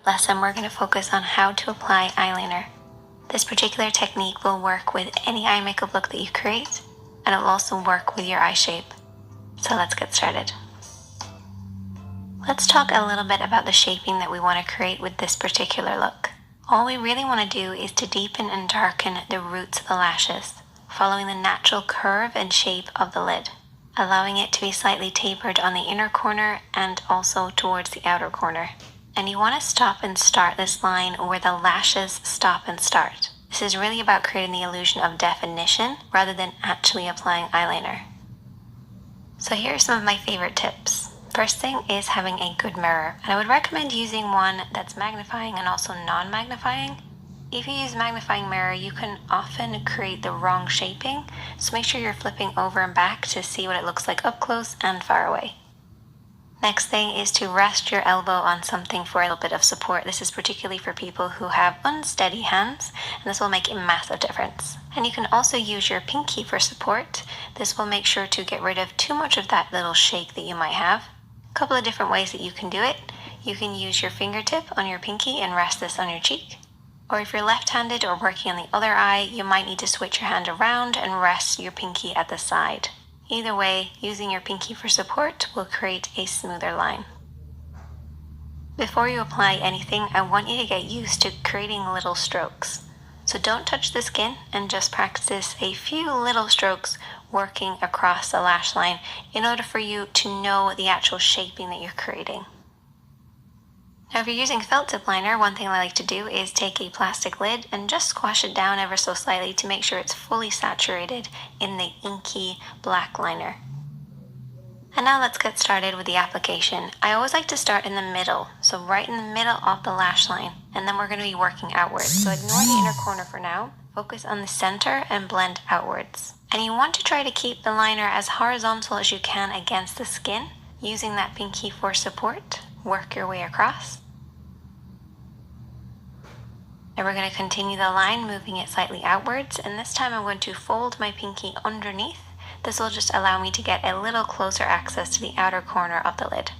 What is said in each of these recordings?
lesson, we're going to focus on how to apply eyeliner. This particular technique will work with any eye makeup look that you create, and it will also work with your eye shape. So let's get started. Let's talk a little bit about the shaping that we want to create with this particular look. All we really want to do is to deepen and darken the roots of the lashes, following the natural curve and shape of the lid, allowing it to be slightly tapered on the inner corner and also towards the outer corner. And you want to stop and start this line where the lashes stop and start. This is really about creating the illusion of definition rather than actually applying eyeliner. So here are some of my favorite tips. First thing is having a good mirror, and I would recommend using one that's magnifying and also non-magnifying. If you use magnifying mirror, you can often create the wrong shaping, so make sure you're flipping over and back to see what it looks like up close and far away. Next thing is to rest your elbow on something for a little bit of support. This is particularly for people who have unsteady hands, and this will make a massive difference. And you can also use your pinky for support. This will make sure to get rid of too much of that little shake that you might have. A couple of different ways that you can do it. You can use your fingertip on your pinky and rest this on your cheek. Or if you're left-handed or working on the other eye, you might need to switch your hand around and rest your pinky at the side. Either way, using your pinky for support will create a smoother line. Before you apply anything, I want you to get used to creating little strokes. So don't touch the skin and just practice a few little strokes working across the lash line in order for you to know the actual shaping that you're creating. Now if you're using felt tip liner, one thing I like to do is take a plastic lid and just squash it down ever so slightly to make sure it's fully saturated in the inky black liner. And now let's get started with the application. I always like to start in the middle, so right in the middle of the lash line, and then we're going to be working outwards. So ignore the inner corner for now, focus on the center and blend outwards. And you want to try to keep the liner as horizontal as you can against the skin, using that pinky for support. Work your way across. And we're going to continue the line, moving it slightly outwards, and this time I'm going to fold my pinky underneath. This will just allow me to get a little closer access to the outer corner of the lid.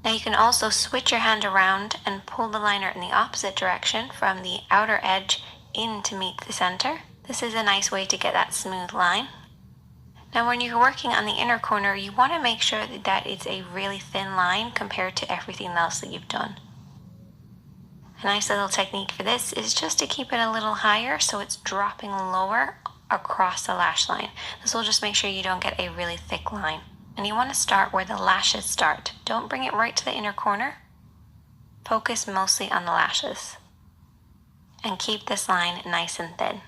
Now you can also switch your hand around and pull the liner in the opposite direction from the outer edge in to meet the center. This is a nice way to get that smooth line. Now when you're working on the inner corner, you want to make sure that it's a really thin line compared to everything else that you've done. A nice little technique for this is just to keep it a little higher so it's dropping lower across the lash line. This will just make sure you don't get a really thick line. And you want to start where the lashes start. Don't bring it right to the inner corner. Focus mostly on the lashes. And keep this line nice and thin.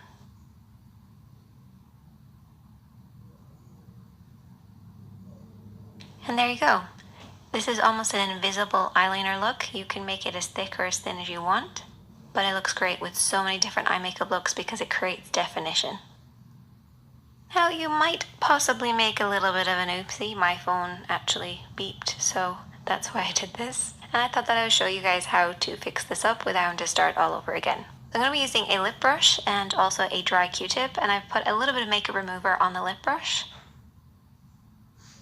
And there you go. This is almost an invisible eyeliner look. You can make it as thick or as thin as you want, but it looks great with so many different eye makeup looks because it creates definition. Now you might possibly make a little bit of an oopsie. My phone actually beeped, so that's why I did this. And I thought that I would show you guys how to fix this up without having to start all over again. I'm going to be using a lip brush and also a dry Q-tip, and I've put a little bit of makeup remover on the lip brush.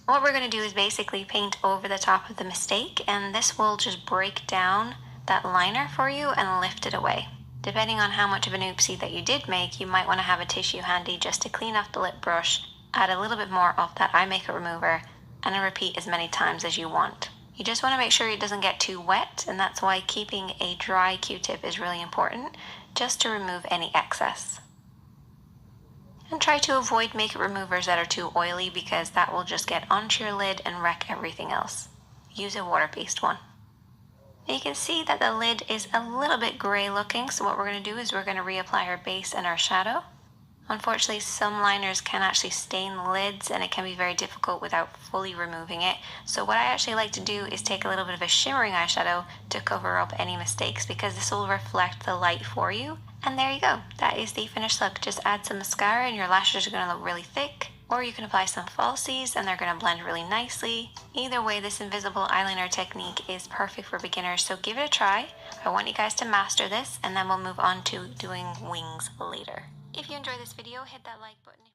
What we're going to do is basically paint over the top of the mistake, and this will just break down that liner for you and lift it away. Depending on how much of an oopsie that you did make, you might want to have a tissue handy just to clean off the lip brush, add a little bit more of that eye makeup remover, and then repeat as many times as you want. You just want to make sure it doesn't get too wet, and that's why keeping a dry Q-tip is really important, just to remove any excess. And try to avoid makeup removers that are too oily because that will just get onto your lid and wreck everything else. Use a water-based one. Now you can see that the lid is a little bit gray looking, so what we're going to do is we're going to reapply our base and our shadow. Unfortunately, some liners can actually stain the lids and it can be very difficult without fully removing it. So what I actually like to do is take a little bit of a shimmering eyeshadow to cover up any mistakes because this will reflect the light for you. And there you go. That is the finished look. Just add some mascara and your lashes are going to look really thick. Or you can apply some falsies and they're going to blend really nicely. Either way, this invisible eyeliner technique is perfect for beginners, so give it a try. I want you guys to master this and then we'll move on to doing wings later. If you enjoyed this video, hit that like button.